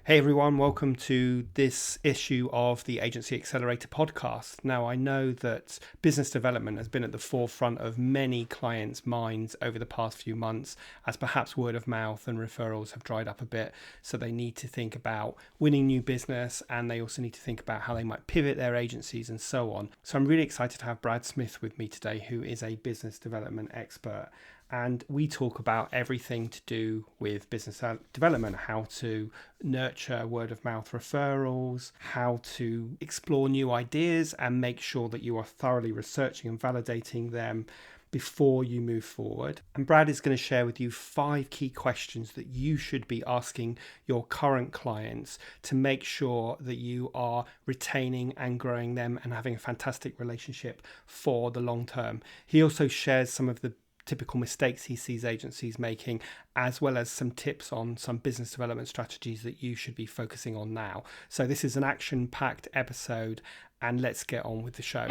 Hey everyone, welcome to this issue of the Agency Accelerator podcast. Now, I know that business development has been at the forefront of many clients' minds over the past few months, as perhaps word of mouth and referrals have dried up a bit. So they need to think about winning new business, and they also need to think about how they might pivot their agencies and so on. So I'm really excited to have Brad Smith with me today, who is a business development expert. And we talk about everything to do with business development, how to nurture word of mouth referrals, how to explore new ideas and make sure that you are thoroughly researching and validating them before you move forward. And Brad is going to share with you 5 key questions that you should be asking your current clients to make sure that you are retaining and growing them and having a fantastic relationship for the long term. He also shares some of the typical mistakes he sees agencies making, as well as some tips on some business development strategies that you should be focusing on now. So this is an action-packed episode, and let's get on with the show.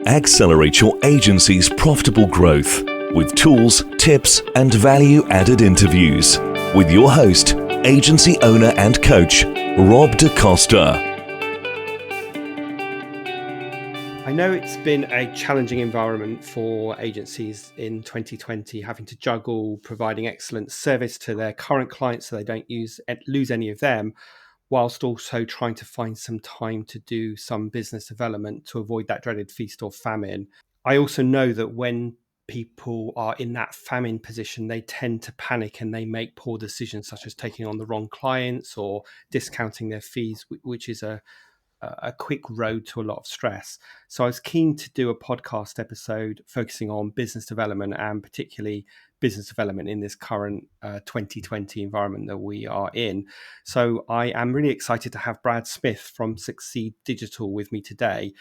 Accelerate your agency's profitable growth with tools, tips, and value-added interviews with your host, agency owner and coach, Rob DaCosta. I know it's been a challenging environment for agencies in 2020, having to juggle providing excellent service to their current clients so they don't lose any of them, whilst also trying to find some time to do some business development to avoid that dreaded feast or famine. I also know that when people are in that famine position, they tend to panic and they make poor decisions, such as taking on the wrong clients or discounting their fees, which is a quick road to a lot of stress. So I was keen to do a podcast episode focusing on business development, and particularly business development in this current 2020 environment that we are in. So I am really excited to have Brad Smith from Succeed.Digital with me today.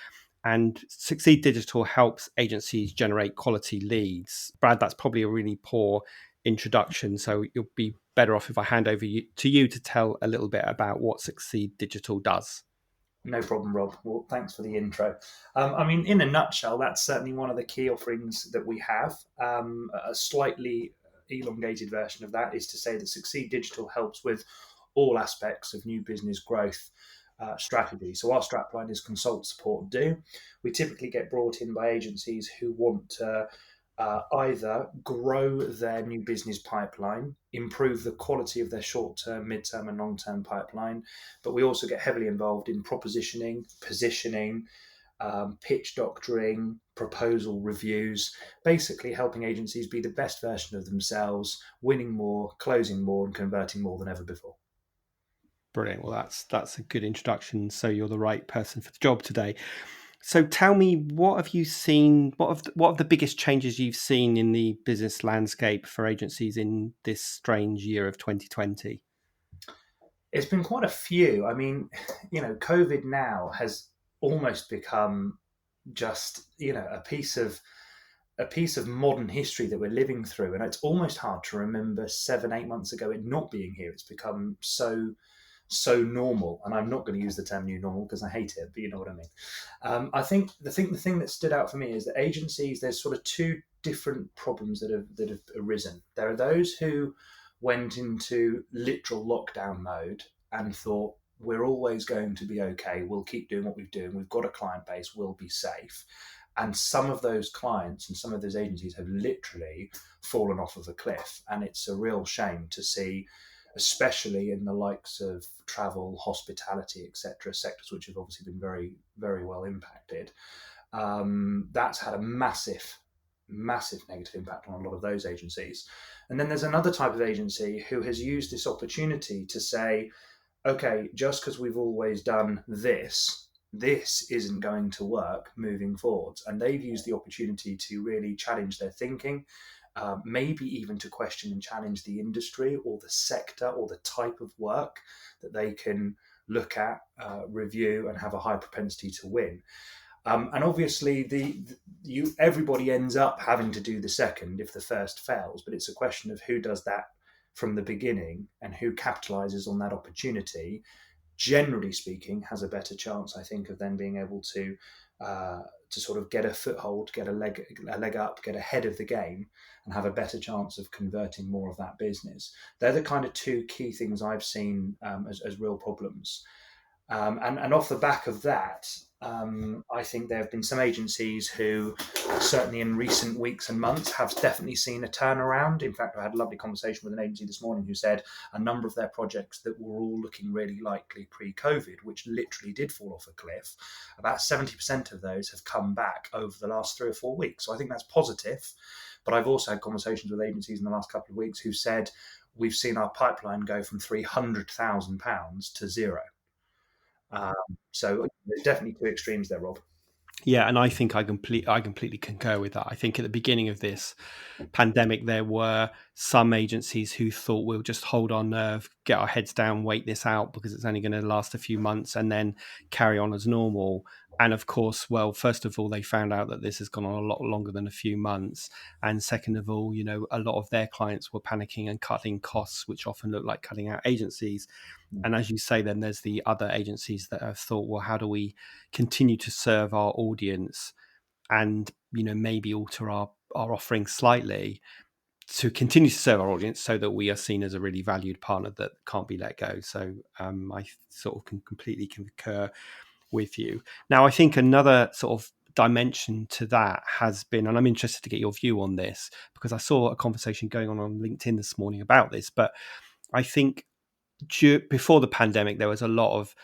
And Succeed.Digital helps agencies generate quality leads. Brad, that's probably a really poor introduction, so you'll be better off if I hand over to you to tell a little bit about what Succeed.Digital does. No problem, Rob. Well, thanks for the intro. In a nutshell, that's certainly one of the key offerings that we have. A slightly elongated version of that is to say that Succeed.Digital helps with all aspects of new business growth strategy. So our strapline is consult, support, do. We typically get brought in by agencies who want to either grow their new business pipeline, improve the quality of their short-term, mid-term and long-term pipeline, but we also get heavily involved in propositioning, positioning, pitch doctoring, proposal reviews, basically helping agencies be the best version of themselves, winning more, closing more and converting more than ever before. Brilliant. Well, that's a good introduction. So you're the right person for the job today. So tell me, what have you seen? What are the biggest changes you've seen in the business landscape for agencies in this strange year of 2020? It's been quite a few. COVID now has almost become just, a piece of modern history that we're living through. And it's almost hard to remember 7-8 months ago it not being here. It's become so normal, and I'm not going to use the term new normal because I hate it, but you know what I mean. I think the thing that stood out for me is that agencies, there's sort of 2 different problems that have arisen. There are those who went into literal lockdown mode and thought, we're always going to be okay, we'll keep doing what we're doing, we've got a client base, we'll be safe. And some of those clients and some of those agencies have literally fallen off of a cliff, and it's a real shame to see, especially in the likes of travel, hospitality, etc., sectors which have obviously been very, very well impacted. That's had a massive negative impact on a lot of those agencies. And then there's another type of agency who has used this opportunity to say, okay, just because we've always done this isn't going to work moving forwards. And they've used the opportunity to really challenge their thinking, maybe even to question and challenge the industry or the sector or the type of work that they can look at, review, and have a high propensity to win. And obviously, everybody ends up having to do the second if the first fails, but it's a question of who does that from the beginning and who capitalizes on that opportunity. Generally speaking, has a better chance, I think, of then being able to to sort of get a foothold, get a leg up, get ahead of the game, and have a better chance of converting more of that business. They're the kind of two key things I've seen as real problems. And off the back of that, I think there have been some agencies who, certainly in recent weeks and months, have definitely seen a turnaround. In fact, I had a lovely conversation with an agency this morning who said a number of their projects that were all looking really likely pre-COVID, which literally did fall off a cliff, about 70% of those have come back over the last 3 or 4 weeks. So I think that's positive. But I've also had conversations with agencies in the last couple of weeks who said we've seen our pipeline go from £300,000 to zero. So there's definitely two extremes there, Rob. Yeah, and I think I completely concur with that. I think at the beginning of this pandemic, there were some agencies who thought we'll just hold our nerve, get our heads down, wait this out because it's only going to last a few months and then carry on as normal. And of course, well, first of all, they found out that this has gone on a lot longer than a few months. And second of all, a lot of their clients were panicking and cutting costs, which often look like cutting out agencies. And as you say, then there's the other agencies that have thought, well, how do we continue to serve our audience and, maybe alter our offering slightly to continue to serve our audience so that we are seen as a really valued partner that can't be let go. So I sort of can completely concur with you. Now, I think another sort of dimension to that has been, and I'm interested to get your view on this because I saw a conversation going on LinkedIn this morning about this, but I think before the pandemic, there was a lot of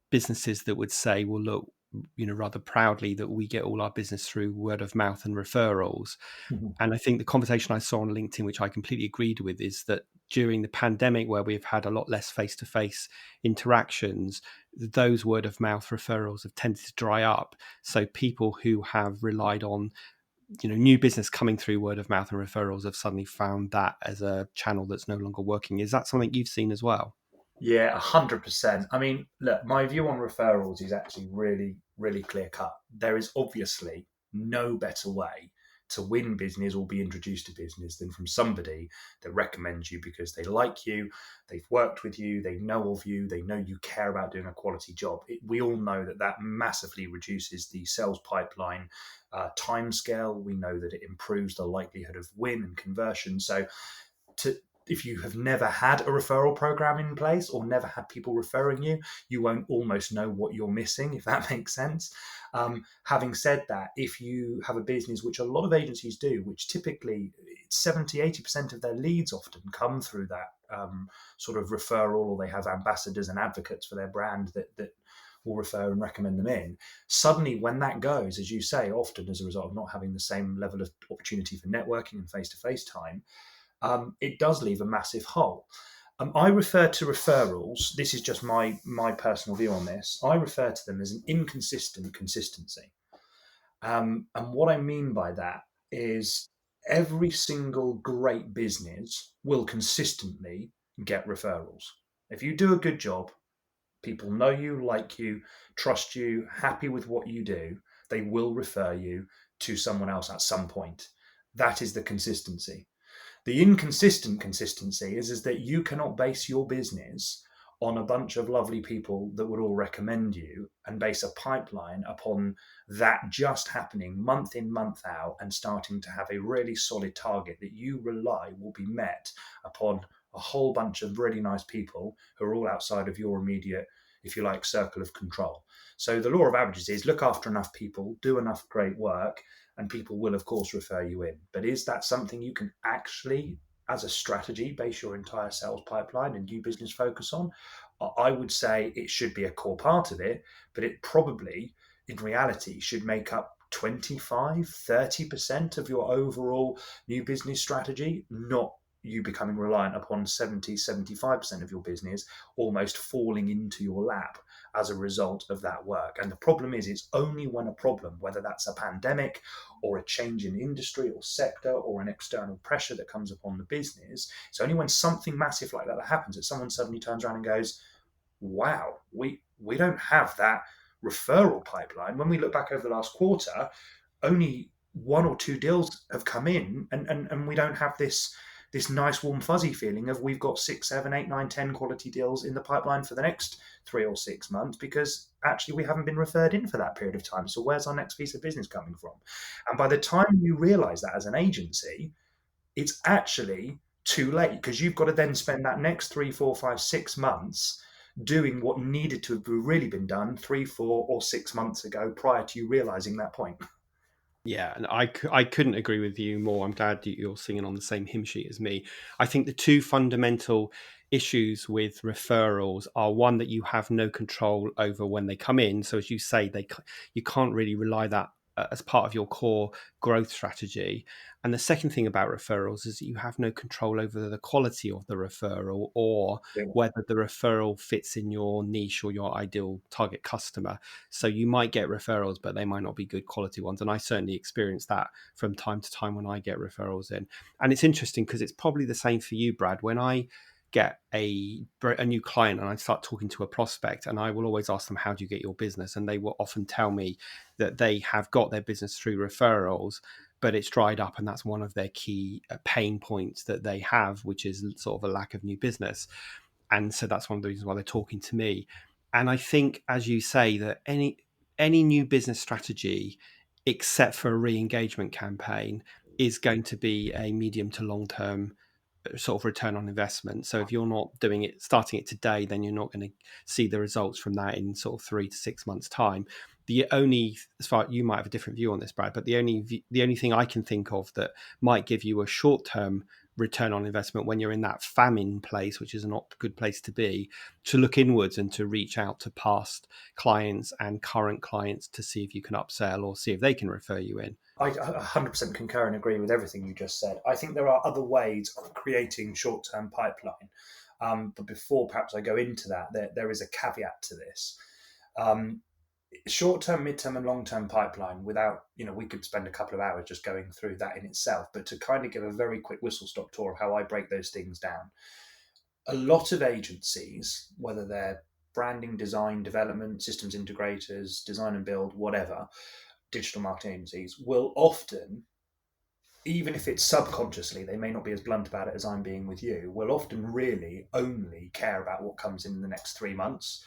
businesses that would say, well, look, rather proudly that we get all our business through word of mouth and referrals. Mm-hmm. And I think the conversation I saw on LinkedIn, which I completely agreed with, is that during the pandemic, where we've had a lot less face-to-face interactions, those word of mouth referrals have tended to dry up. So people who have relied on new business coming through word of mouth and referrals have suddenly found that as a channel that's no longer working. Is that something you've seen as well? Yeah, 100%. I mean, look, my view on referrals is actually really, really clear cut. There is obviously no better way to win business or be introduced to business than from somebody that recommends you because they like you, they've worked with you, they know of you, they know you care about doing a quality job. We all know that that massively reduces the sales pipeline timescale. We know that it improves the likelihood of win and conversion. So if you have never had a referral program in place or never had people referring you, you won't almost know what you're missing, if that makes sense. Having said that, if you have a business, which a lot of agencies do, which typically 70, 80% of their leads often come through that sort of referral, or they have ambassadors and advocates for their brand that will refer and recommend them in. Suddenly, when that goes, as you say, often as a result of not having the same level of opportunity for networking and face-to-face time, it does leave a massive hole. I refer to referrals, this is just my personal view on this, I refer to them as an inconsistent consistency. And what I mean by that is every single great business will consistently get referrals. If you do a good job, people know you, like you, trust you, happy with what you do, they will refer you to someone else at some point. That is the consistency. The inconsistent consistency is that you cannot base your business on a bunch of lovely people that would all recommend you and base a pipeline upon that just happening month in, month out, and starting to have a really solid target that you rely will be met upon a whole bunch of really nice people who are all outside of your immediate, if you like, circle of control. So the law of averages is look after enough people, do enough great work, and people will, of course, refer you in. But is that something you can actually, as a strategy, base your entire sales pipeline and new business focus on? I would say it should be a core part of it, but it probably, in reality, should make up 25, 30% of your overall new business strategy, not you becoming reliant upon 70, 75% of your business almost falling into your lap as a result of that work. And the problem is, it's only when a problem, whether that's a pandemic or a change in industry or sector or an external pressure that comes upon the business, it's only when something massive like that happens that someone suddenly turns around and goes, wow, we don't have that referral pipeline. When we look back over the last quarter, only one or two deals have come in, and we don't have this this nice warm fuzzy feeling of we've got 6, 7, 8, 9, 10 quality deals in the pipeline for the next 3 or 6 months, because actually we haven't been referred in for that period of time. So where's our next piece of business coming from? And by the time you realize that as an agency, it's actually too late, because you've got to then spend that next 3, 4, 5, 6 months doing what needed to have really been done 3, 4, or 6 months ago prior to you realizing that point. Yeah, and I couldn't agree with you more. I'm glad that you're singing on the same hymn sheet as me. I think the two fundamental issues with referrals are, one, that you have no control over when they come in. So as you say, you can't really rely that as part of your core growth strategy. And the second thing about referrals is that you have no control over the quality of the referral, or Yeah. whether the referral fits in your niche or your ideal target customer. So you might get referrals, but they might not be good quality ones. And I certainly experience that from time to time when I get referrals in. And it's interesting because it's probably the same for you, Brad. When I get a new client and I start talking to a prospect, and I will always ask them, how do you get your business? And they will often tell me that they have got their business through referrals, but it's dried up. And that's one of their key pain points that they have, which is sort of a lack of new business. And so that's one of the reasons why they're talking to me. And I think, as you say, that any new business strategy, except for a re-engagement campaign, is going to be a medium to long term sort of return on investment. So if you're not starting it today, then you're not going to see the results from that in sort of 3 to 6 months time. As far, you might have a different view on this, Brad, but the only thing I can think of that might give you a short term return on investment when you're in that famine place, which is not a good place to be, to look inwards and to reach out to past clients and current clients to see if you can upsell or see if they can refer you in. I 100% concur and agree with everything you just said. I think there are other ways of creating short-term pipeline. But before perhaps I go into that, there is a caveat to this. Short-term, mid-term, and long-term pipeline, without, we could spend a couple of hours just going through that in itself, but to kind of give a very quick whistle-stop tour of how I break those things down. A lot of agencies, whether they're branding, design, development, systems integrators, design and build, whatever, digital marketing agencies, will often, even if it's subconsciously, they may not be as blunt about it as I'm being with you, will often really only care about what comes in the next 3 months.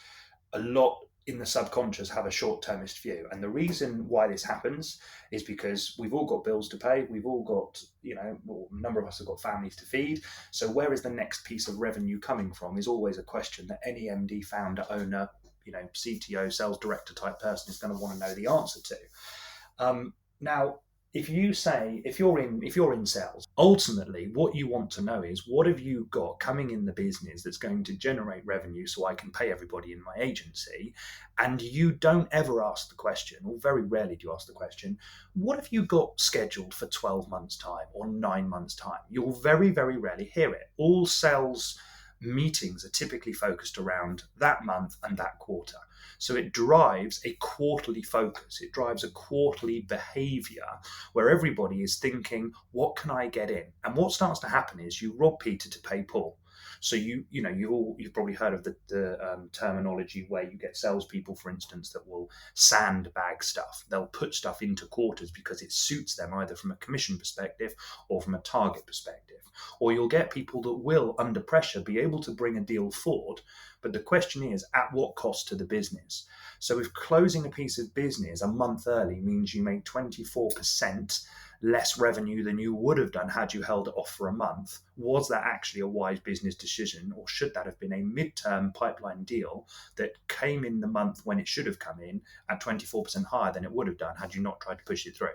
A lot in the subconscious have a short-termist view. And the reason why this happens is because we've all got bills to pay. We've all got, a number of us have got families to feed. So where is the next piece of revenue coming from is always a question that any MD, founder, owner, CTO, sales director type person is going to want to know the answer to. Now, if you're in sales, ultimately what you want to know is, what have you got coming in the business that's going to generate revenue so I can pay everybody in my agency? And you don't ever ask the question, or very rarely do you ask the question, what have you got scheduled for 12 months time or 9 months time? You'll very, very rarely hear it. All sales meetings are typically focused around that month and that quarter. So it drives a quarterly focus. It drives a quarterly behavior where everybody is thinking, what can I get in? And what starts to happen is you rob Peter to pay Paul. So you've probably heard of the terminology where you get salespeople, for instance, that will sandbag stuff. They'll put stuff into quarters because it suits them, either from a commission perspective or from a target perspective. Or you'll get people that will, under pressure, be able to bring a deal forward. But the question is, at what cost to the business? So if closing a piece of business a month early means you make 24% less revenue than you would have done had you held it off for a month, was that actually a wise business decision? Or should that have been a midterm pipeline deal that came in the month when it should have come in at 24% higher than it would have done had you not tried to push it through?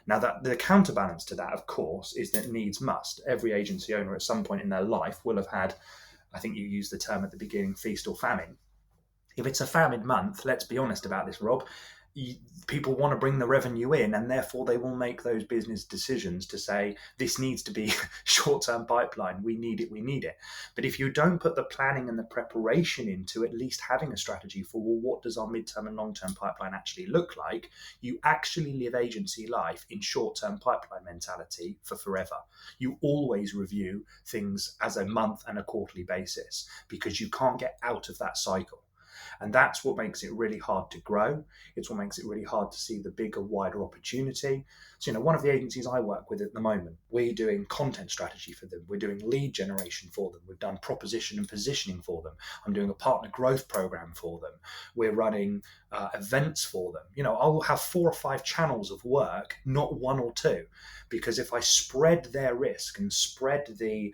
Now, that the counterbalance to that, of course, is that needs must. Every agency owner at some point in their life will have had, I think you used the term at the beginning, feast or famine. If it's a famine month, let's be honest about this, Rob, people want to bring the revenue in, and therefore they will make those business decisions to say, this needs to be short-term pipeline. We need it. But if you don't put the planning and the preparation into at least having a strategy for, well, what does our midterm and long-term pipeline actually look like? You actually live agency life in short-term pipeline mentality for forever. You always review things as a month and a quarterly basis because you can't get out of that cycle. And that's what makes it really hard to grow. It's what makes it really hard to see the bigger, wider opportunity. So, one of the agencies I work with at the moment, we're doing content strategy for them. We're doing lead generation for them. We've done proposition and positioning for them. I'm doing a partner growth program for them. We're running events for them. I'll have 4 or 5 channels of work, not 1 or 2, because if I spread their risk and spread the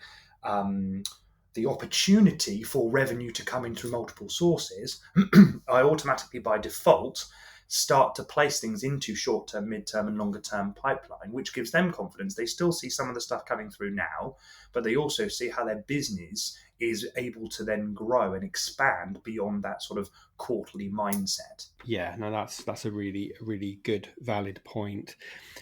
opportunity for revenue to come in through multiple sources, I automatically by default start to place things into short-term, mid-term and longer-term pipeline, which gives them confidence. They still see some of the stuff coming through now, but they also see how their business is able to then grow and expand beyond that sort of quarterly mindset. Yeah, no, that's a really, really good, valid point.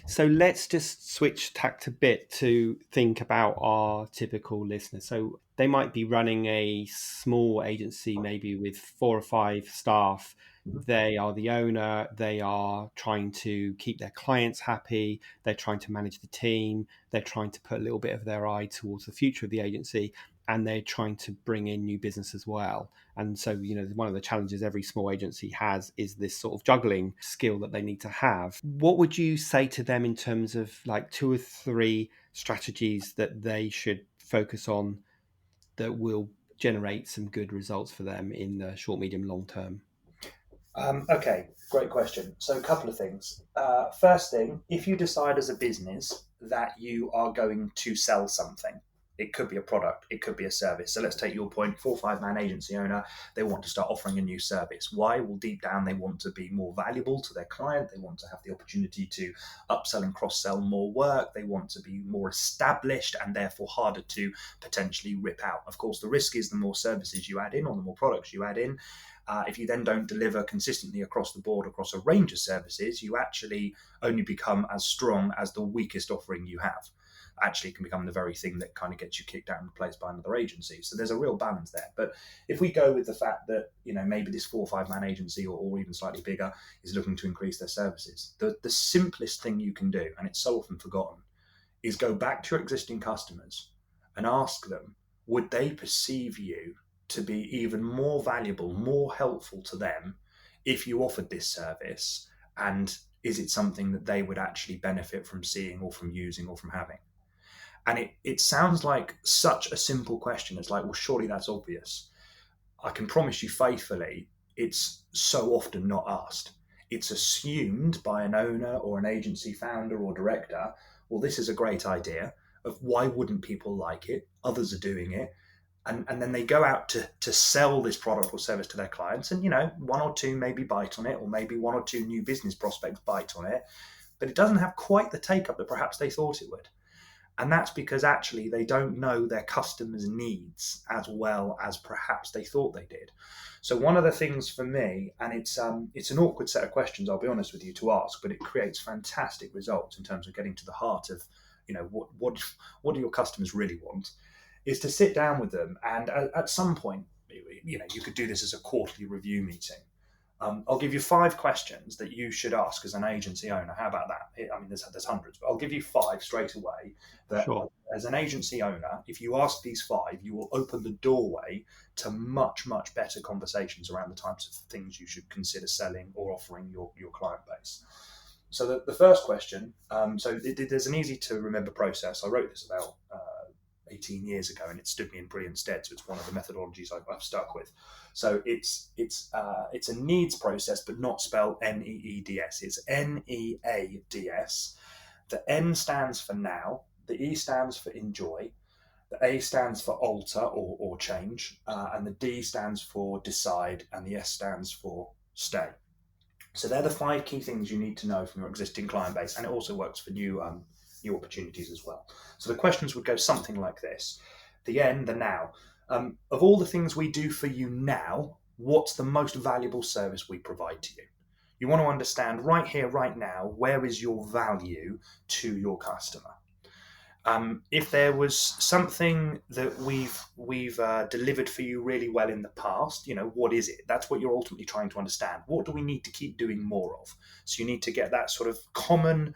So let's just switch tact a bit to think about our typical listener. So they might be running a small agency, maybe with 4 or 5 staff. They are the owner. They are trying to keep their clients happy. They're trying to manage the team. They're trying to put a little bit of their eye towards the future of the agency, and they're trying to bring in new business as well. And so, one of the challenges every small agency has is this sort of juggling skill that they need to have. What would you say to them in terms of like 2 or 3 strategies that they should focus on that will generate some good results for them in the short, medium, long term? Okay, great question. So a couple of things. First thing, if you decide as a business that you are going to sell something, it could be a product, it could be a service. So let's take your point, 4 or 5 man agency owner, they want to start offering a new service. Why? Well, deep down, they want to be more valuable to their client. They want to have the opportunity to upsell and cross-sell more work. They want to be more established and therefore harder to potentially rip out. Of course, the risk is the more services you add in or the more products you add in, if you then don't deliver consistently across the board, across a range of services, you actually only become as strong as the weakest offering you have. Actually, it can become the very thing that kind of gets you kicked out and replaced by another agency. So there's a real balance there. But if we go with the fact that, maybe this 4 or 5 man agency or even slightly bigger is looking to increase their services, the simplest thing you can do, and it's so often forgotten, is go back to your existing customers and ask them, would they perceive you to be even more valuable, more helpful to them if you offered this service? And is it something that they would actually benefit from seeing or from using or from having? And it sounds like such a simple question. It's like, well, surely that's obvious. I can promise you faithfully, it's so often not asked. It's assumed by an owner or an agency founder or director, well, this is a great idea. Of why wouldn't people like it? Others are doing it. And then they go out to sell this product or service to their clients, and 1 or 2 maybe bite on it, or maybe 1 or 2 new business prospects bite on it, but it doesn't have quite the take up that perhaps they thought it would. And that's because actually they don't know their customers' needs as well as perhaps they thought they did. So one of the things for me, and it's an awkward set of questions, I'll be honest with you, to ask, but it creates fantastic results in terms of getting to the heart of what do your customers really want, is to sit down with them, and at some point, you could do this as a quarterly review meeting. I'll give you 5 questions that you should ask as an agency owner. How about that? I mean, there's hundreds, but I'll give you 5 straight away that Sure. as an agency owner, if you ask these 5, you will open the doorway to much, much better conversations around the types of things you should consider selling or offering your client base. So the first question, there's an easy to remember process. I wrote this about 18 years ago, and it stood me in brilliant stead. So it's one of the methodologies I've stuck with. So it's a needs process, but not spelled NEEDS. It's NEADS. The N stands for now, the E stands for enjoy, the A stands for alter or change, and the D stands for decide, and the S stands for stay. So they're the 5 key things you need to know from your existing client base, and it also works for new opportunities as well. So the questions would go something like this. The N, the now. Of all the things we do for you now, what's the most valuable service we provide to you? You want to understand right here, right now, where is your value to your customer? If there was something that we've delivered for you really well in the past, what is it? That's what you're ultimately trying to understand. What do we need to keep doing more of? So you need to get that sort of common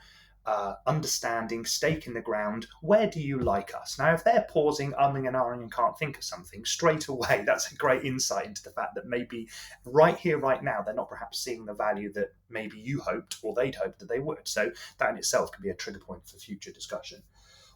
understanding, stake in the ground. Where do you like us? Now, if they're pausing, umming and ahhing and can't think of something straight away, that's a great insight into the fact that maybe right here, right now, they're not perhaps seeing the value that maybe you hoped or they'd hoped that they would. So that in itself can be a trigger point for future discussion.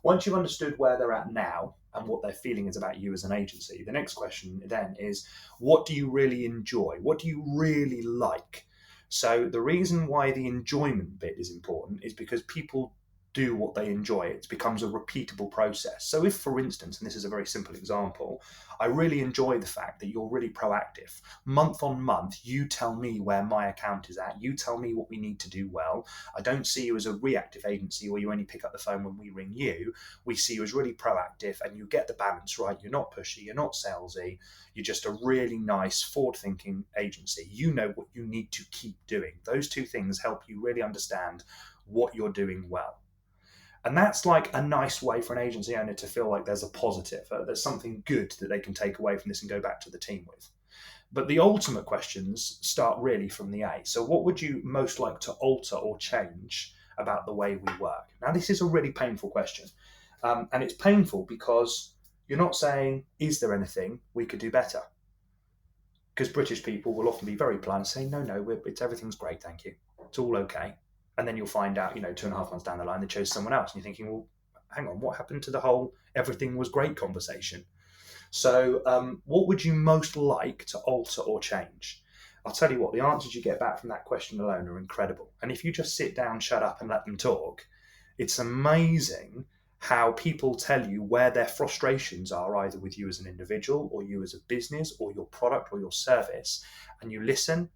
Once you've understood where they're at now and what their feeling is about you as an agency, the next question then is, what do you really enjoy? What do you really like? So the reason why the enjoyment bit is important is because people do what they enjoy. It becomes a repeatable process. So if, for instance, and this is a very simple example, I really enjoy the fact that you're really proactive. Month on month, you tell me where my account is at. You tell me what we need to do well. I don't see you as a reactive agency where you only pick up the phone when we ring you. We see you as really proactive, and you get the balance right. You're not pushy. You're not salesy. You're just a really nice, forward-thinking agency. You know what you need to keep doing. Those two things help you really understand what you're doing well. And that's like a nice way for an agency owner to feel like there's a positive, there's something good that they can take away from this and go back to the team with. But the ultimate questions start really from the A. So what would you most like to alter or change about the way we work? Now, this is a really painful question. And it's painful because you're not saying, is there anything we could do better? Because British people will often be very polite and say, no, everything's great, thank you. It's all okay. And then you'll find out, 2.5 months down the line, they chose someone else. And you're thinking, well, hang on, what happened to the whole everything was great conversation? So what would you most like to alter or change? I'll tell you what, the answers you get back from that question alone are incredible. And if you just sit down, shut up and let them talk, it's amazing how people tell you where their frustrations are, either with you as an individual or you as a business or your product or your service. And you listen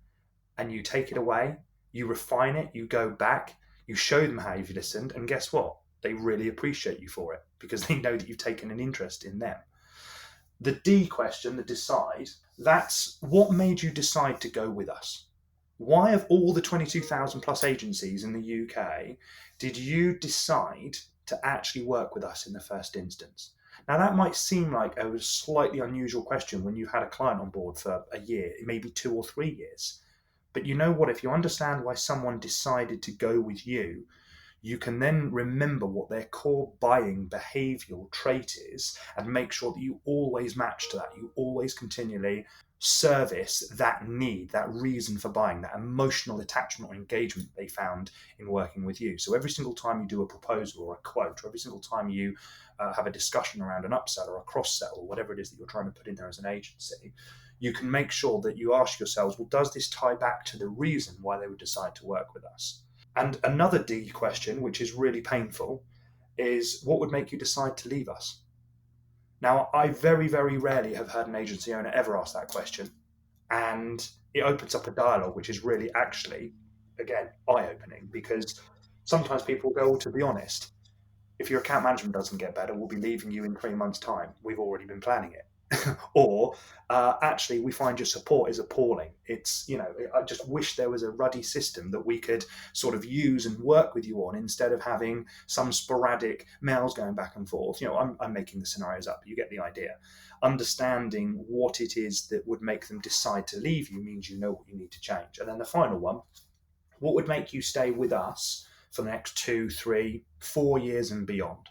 and you take it away. You refine it, you go back, you show them how you've listened, and guess what? They really appreciate you for it because they know that you've taken an interest in them. The D question, the decide, that's what made you decide to go with us? Why, of all the 22,000 plus agencies in the UK, did you decide to actually work with us in the first instance? Now, that might seem like a slightly unusual question when you've had a client on board for a year, maybe 2 or 3 years. But you know what? If you understand why someone decided to go with you, you can then remember what their core buying behavioral trait is and make sure that you always match to that. You always continually service that need, that reason for buying, that emotional attachment or engagement they found in working with you. So every single time you do a proposal or a quote, or every single time you have a discussion around an upsell or a cross-sell or whatever it is that you're trying to put in there as an agency, you can make sure that you ask yourselves, well, does this tie back to the reason why they would decide to work with us? And another D question, which is really painful, is what would make you decide to leave us? Now, I very, very rarely have heard an agency owner ever ask that question. And it opens up a dialogue, which is really actually, again, eye-opening, because sometimes people go, well, to be honest, if your account management doesn't get better, we'll be leaving you in 3 months' time. We've already been planning it. Or actually, we find your support is appalling. It's, I just wish there was a ruddy system that we could sort of use and work with you on instead of having some sporadic mails going back and forth. I'm making the scenarios up, but you get the idea. Understanding what it is that would make them decide to leave you means you know what you need to change. And then the final one, what would make you stay with us for the next 2, 3, 4 years and beyond?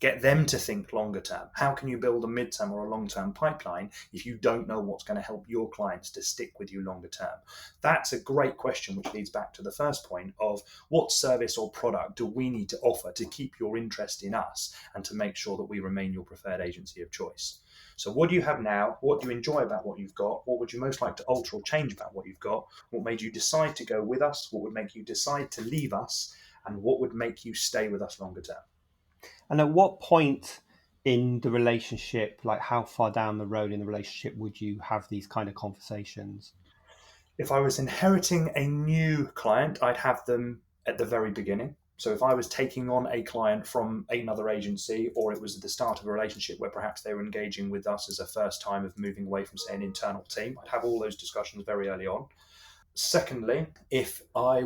Get them to think longer term. How can you build a midterm or a long-term pipeline if you don't know what's going to help your clients to stick with you longer term? That's a great question, which leads back to the first point of what service or product do we need to offer to keep your interest in us and to make sure that we remain your preferred agency of choice. So what do you have now? What do you enjoy about what you've got? What would you most like to alter or change about what you've got? What made you decide to go with us? What would make you decide to leave us? And what would make you stay with us longer term? And at what point in the relationship, like how far down the road in the relationship, would you have these kind of conversations? If I was inheriting a new client, I'd have them at the very beginning. So if I was taking on a client from another agency, or it was at the start of a relationship where perhaps they were engaging with us as a first time of moving away from, say, an internal team, I'd have all those discussions very early on. Secondly, if I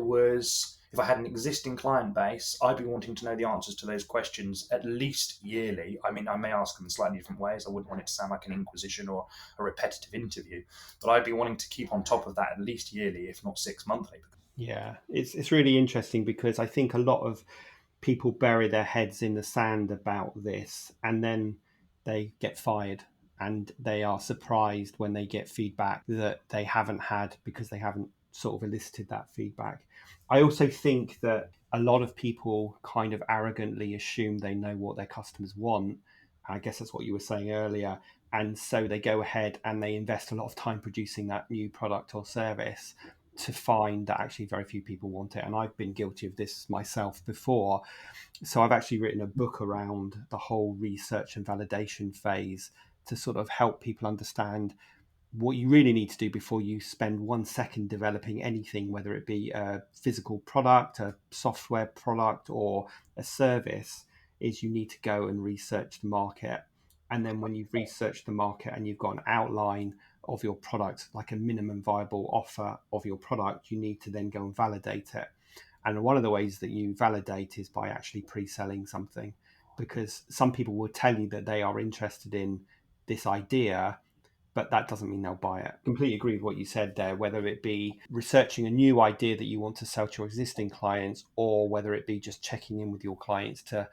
had an existing client base, I'd be wanting to know the answers to those questions at least yearly. I mean, I may ask them in slightly different ways. I wouldn't want it to sound like an inquisition or a repetitive interview, but I'd be wanting to keep on top of that at least yearly, if not 6 monthly. Yeah, it's really interesting because I think a lot of people bury their heads in the sand about this, and then they get fired, and they are surprised when they get feedback that they haven't had because they haven't sort of elicited that feedback. I also think that a lot of people kind of arrogantly assume they know what their customers want. I guess that's what you were saying earlier. And so they go ahead and they invest a lot of time producing that new product or service, to find that actually very few people want it. And I've been guilty of this myself before. So I've actually written a book around the whole research and validation phase, to sort of help people understand what you really need to do before you spend 1 second developing anything, whether it be a physical product, a software product, or a service, is you need to go and research the market. And then when you've researched the market and you've got an outline of your product, like a minimum viable offer of your product, you need to then go and validate it. And one of the ways that you validate is by actually pre-selling something, because some people will tell you that they are interested in this idea, but that doesn't mean they'll buy it. Completely agree with what you said there, whether it be researching a new idea that you want to sell to your existing clients, or whether it be just checking in with your clients to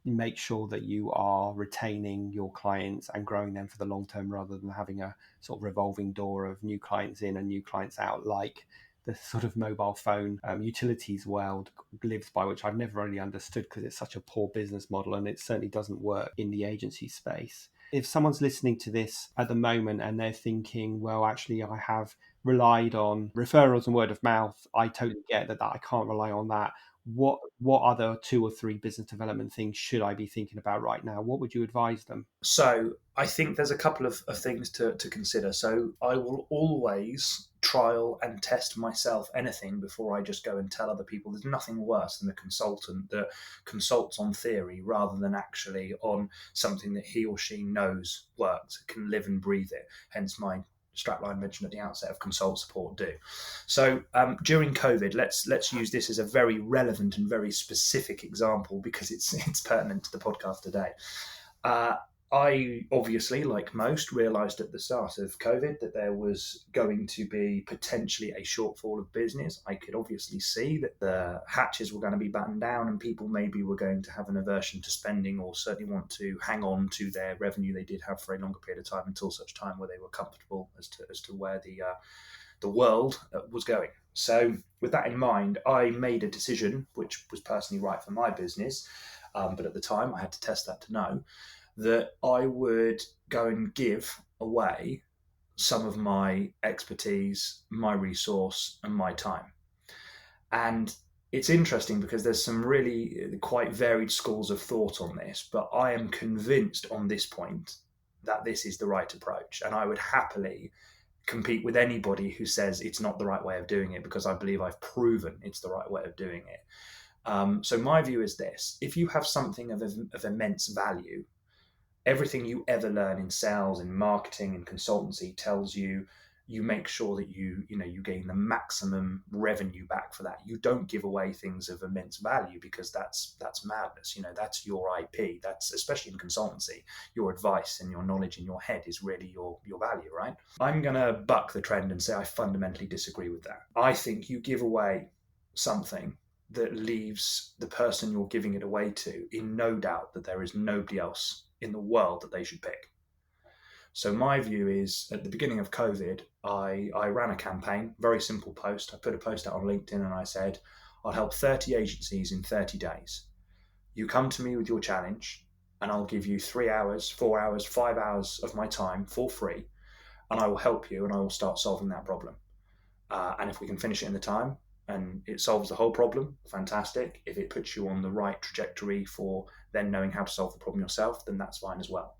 make sure that you are retaining your clients and growing them for the long term, rather than having a sort of revolving door of new clients in and new clients out, like the sort of mobile phone utilities world lives by, which I've never really understood because it's such a poor business model, and it certainly doesn't work in the agency space. If someone's listening to this at the moment and they're thinking, well, actually, I have relied on referrals and word of mouth, I totally get that I can't rely on that. What other 2 or 3 business development things should I be thinking about right now? What would you advise them? So I think there's a couple of things to consider. So I will always trial and test myself anything before I just go and tell other people. There's nothing worse than a consultant that consults on theory rather than actually on something that he or she knows works, can live and breathe it. Hence my strapline mentioned at the outset of consult, support, do. So during COVID, let's use this as a very relevant and very specific example because it's pertinent to the podcast today. I obviously, like most, realised at the start of COVID that there was going to be potentially a shortfall of business. I could obviously see that the hatches were going to be battened down and people maybe were going to have an aversion to spending, or certainly want to hang on to their revenue they did have for a longer period of time, until such time where they were comfortable as to where the world was going. So with that in mind, I made a decision, which was personally right for my business, but at the time I had to test that to know that I would go and give away some of my expertise, my resource, and my time. And it's interesting because there's some really quite varied schools of thought on this, but I am convinced on this point that this is the right approach. And I would happily compete with anybody who says it's not the right way of doing it, because I believe I've proven it's the right way of doing it. So my view is this: if you have something of immense value, everything you ever learn in sales, in marketing, and consultancy tells you make sure that you gain the maximum revenue back for that. You don't give away things of immense value, because that's madness. That's your IP. That's, especially in consultancy, your advice and your knowledge in your head is really your value, right? I'm gonna buck the trend and say I fundamentally disagree with that. I think you give away something that leaves the person you're giving it away to in no doubt that there is nobody else in the world that they should pick. So my view is, at the beginning of COVID, I ran a campaign, very simple post. I put a post out on LinkedIn and I said, I'll help 30 agencies in 30 days. You come to me with your challenge and I'll give you 3 hours, 4 hours, 5 hours of my time for free, and I will help you and I will start solving that problem. And if we can finish it in the time and it solves the whole problem, fantastic. If it puts you on the right trajectory for then knowing how to solve the problem yourself, then that's fine as well.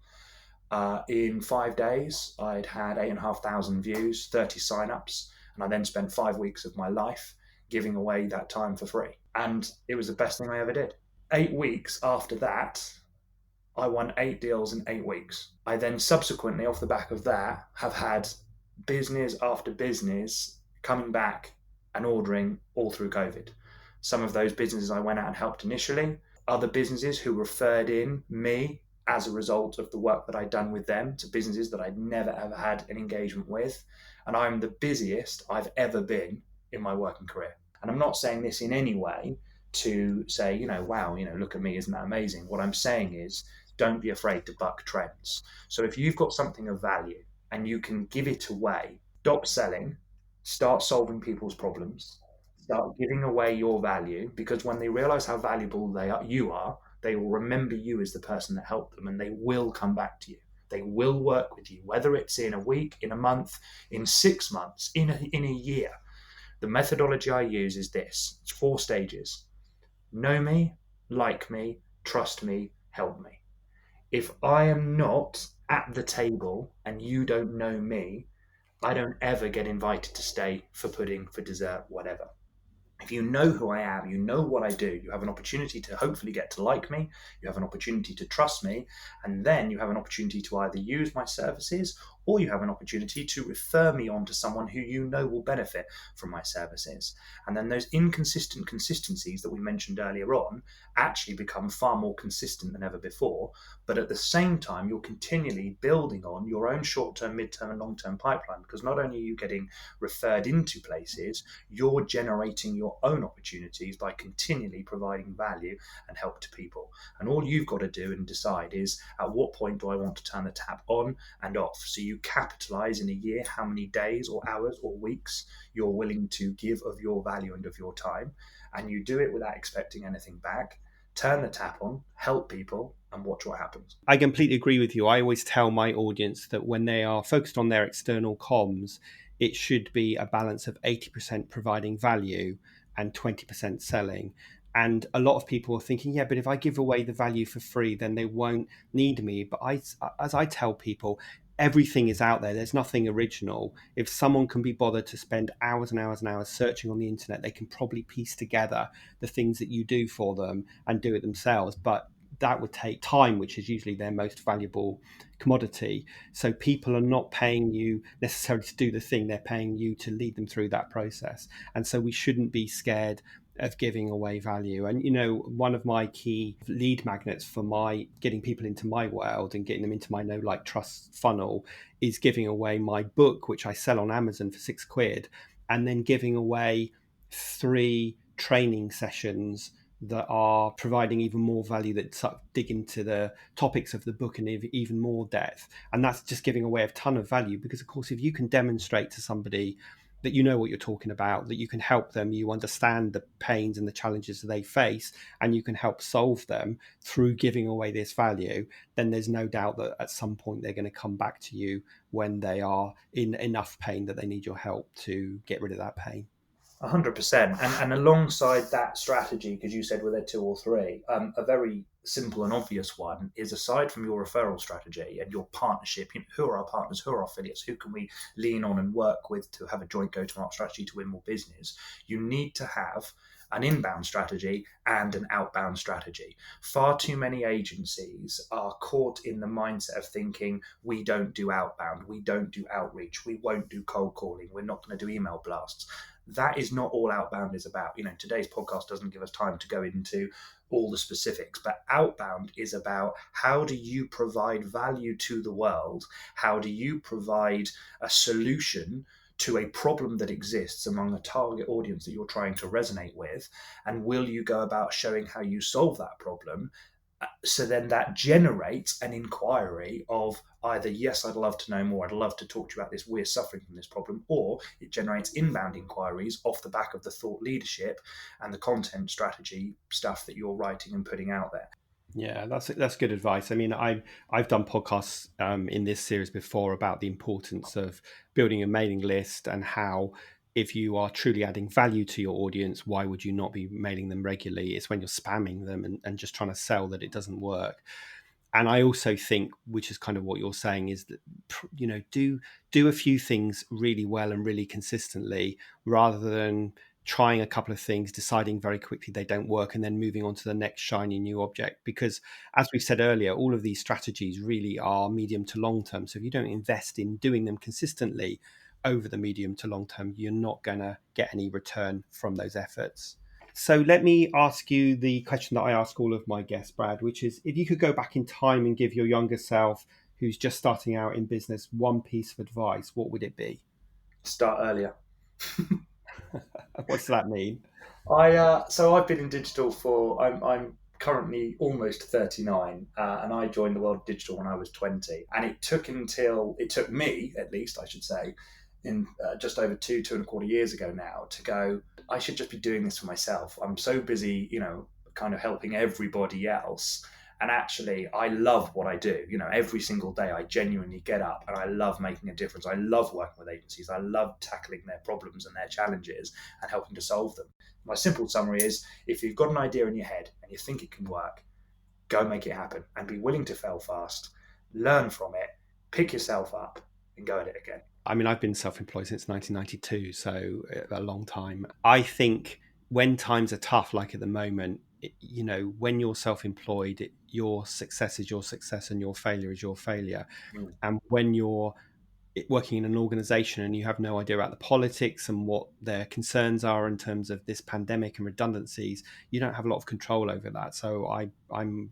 In 5 days, I'd had 8,500 views, 30 signups, and I then spent 5 weeks of my life giving away that time for free. And it was the best thing I ever did. 8 weeks after that, I won 8 deals in 8 weeks. I then subsequently, off the back of that, have had business after business coming back and ordering all through COVID. Some of those businesses I went out and helped initially, other businesses who referred in me as a result of the work that I'd done with them to businesses that I'd never ever had an engagement with. And I'm the busiest I've ever been in my working career. And I'm not saying this in any way to say, wow, look at me, isn't that amazing? What I'm saying is, don't be afraid to buck trends. So if you've got something of value and you can give it away, stop selling, start solving people's problems, start giving away your value, because when they realize how valuable you are, they will remember you as the person that helped them, and they will come back to you. They will work with you, whether it's in a week, in a month, in 6 months, in a year. The methodology I use is this. It's 4 stages. Know me, like me, trust me, help me. If I am not at the table and you don't know me, I don't ever get invited to stay for pudding, for dessert, whatever. If you know who I am, you know what I do, you have an opportunity to hopefully get to like me, you have an opportunity to trust me, and then you have an opportunity to either use my services or you have an opportunity to refer me on to someone who you know will benefit from my services. And then those inconsistent consistencies that we mentioned earlier on actually become far more consistent than ever before. But at the same time, you're continually building on your own short-term, mid-term, and long-term pipeline, because not only are you getting referred into places, you're generating your own opportunities by continually providing value and help to people. And all you've got to do and decide is, at what point do I want to turn the tap on and off? So you capitalize in a year how many days or hours or weeks you're willing to give of your value and of your time, and you do it without expecting anything back. Turn the tap on, help people, and watch what happens. I completely agree with you. I always tell my audience that when they are focused on their external comms, it should be a balance of 80% providing value and 20% selling. And a lot of people are thinking, yeah, but if I give away the value for free, then they won't need me. But as I tell people, everything is out there. There's nothing original. If someone can be bothered to spend hours and hours and hours searching on the internet, they can probably piece together the things that you do for them and do it themselves. But that would take time, which is usually their most valuable commodity. So people are not paying you necessarily to do the thing, they're paying you to lead them through that process. And so we shouldn't be scared of giving away value. And one of my key lead magnets for my getting people into my world and getting them into my know, like, trust funnel is giving away my book, which I sell on Amazon for £6, and then giving away 3 training sessions that are providing even more value, that dig into the topics of the book in even more depth. And that's just giving away a ton of value, because of course, if you can demonstrate to somebody that you know what you're talking about, that you can help them, you understand the pains and the challenges that they face, and you can help solve them through giving away this value, then there's no doubt that at some point they're going to come back to you when they are in enough pain that they need your help to get rid of that pain. 100%. And alongside that strategy, because you said were there 2 or 3, a very simple and obvious one is, aside from your referral strategy and your partnership, who are our partners, who are our affiliates, who can we lean on and work with to have a joint go-to-market strategy to win more business, you need to have an inbound strategy and an outbound strategy. Far too many agencies are caught in the mindset of thinking, we don't do outbound, we don't do outreach, we won't do cold calling, we're not going to do email blasts. That is not all outbound is about. Today's podcast doesn't give us time to go into all the specifics, but outbound is about, how do you provide value to the world? How do you provide a solution to a problem that exists among a target audience that you're trying to resonate with? And will you go about showing how you solve that problem? So then that generates an inquiry of either, yes, I'd love to know more, I'd love to talk to you about this, we're suffering from this problem, or it generates inbound inquiries off the back of the thought leadership and the content strategy stuff that you're writing and putting out there. Yeah, that's good advice. I mean, I've done podcasts in this series before about the importance of building a mailing list, and how, if you are truly adding value to your audience, why would you not be mailing them regularly? It's when you're spamming them and just trying to sell that it doesn't work. And I also think, which is kind of what you're saying, is that, do a few things really well and really consistently, rather than trying a couple of things, deciding very quickly they don't work, and then moving on to the next shiny new object. Because, as we said earlier, all of these strategies really are medium to long term. So if you don't invest in doing them consistently over the medium to long term, you're not going to get any return from those efforts. So let me ask you the question that I ask all of my guests, Brad, which is, if you could go back in time and give your younger self, who's just starting out in business, one piece of advice, what would it be? Start earlier. What does that mean? So I've been in digital for I'm currently almost 39, and I joined the world of digital when I was 20, and it took me, at least I should say, in just over two and a quarter years ago now, to go, I should just be doing this for myself. I'm so busy, kind of helping everybody else. And actually, I love what I do. Every single day I genuinely get up and I love making a difference. I love working with agencies. I love tackling their problems and their challenges and helping to solve them. My simple summary is, if you've got an idea in your head and you think it can work, go make it happen and be willing to fail fast, learn from it, pick yourself up and go at it again. I mean, I've been self-employed since 1992, so a long time. I think when times are tough, like at the moment, when you're self-employed, your success is your success and your failure is your failure. Mm. And when you're working in an organization and you have no idea about the politics and what their concerns are in terms of this pandemic and redundancies, you don't have a lot of control over that. So I'm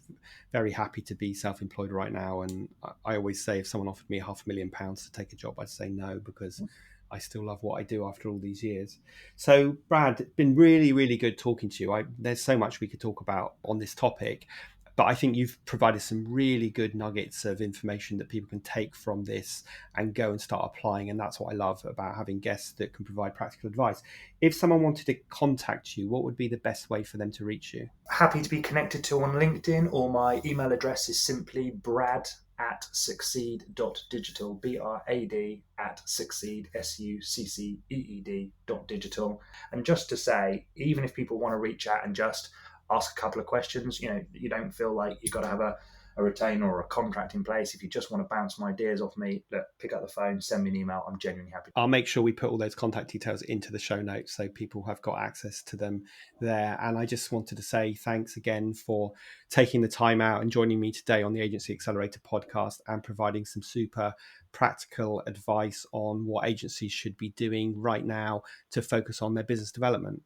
very happy to be self-employed right now. And I always say, if someone offered me £500,000 to take a job, I'd say no, because I still love what I do after all these years. So Brad, it's been really, really good talking to you. There's so much we could talk about on this topic, but I think you've provided some really good nuggets of information that people can take from this and go and start applying. And that's what I love about having guests that can provide practical advice. If someone wanted to contact you, what would be the best way for them to reach you? Happy to be connected to on LinkedIn, or my email address is simply brad@succeed.digital, BRAD@succeed, SUCCEED.digital. And just to say, even if people want to reach out and just ask a couple of questions, you don't feel like you've got to have a retainer or a contract in place. If you just want to bounce some ideas off me, look, pick up the phone, send me an email. I'm genuinely happy. I'll make sure we put all those contact details into the show notes so people have got access to them there. And I just wanted to say thanks again for taking the time out and joining me today on the Agency Accelerator podcast and providing some super practical advice on what agencies should be doing right now to focus on their business development.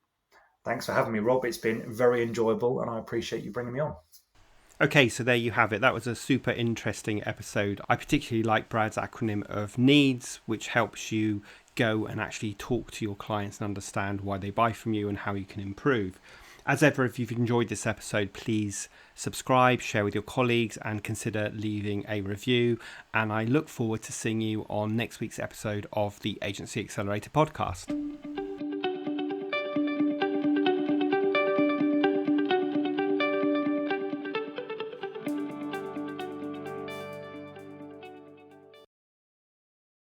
Thanks for having me, Rob. It's been very enjoyable and I appreciate you bringing me on. Okay, so there you have it. That was a super interesting episode. I particularly like Brad's acronym of NEEDS, which helps you go and actually talk to your clients and understand why they buy from you and how you can improve. As ever, if you've enjoyed this episode, please subscribe, share with your colleagues, and consider leaving a review. And I look forward to seeing you on next week's episode of the Agency Accelerator podcast.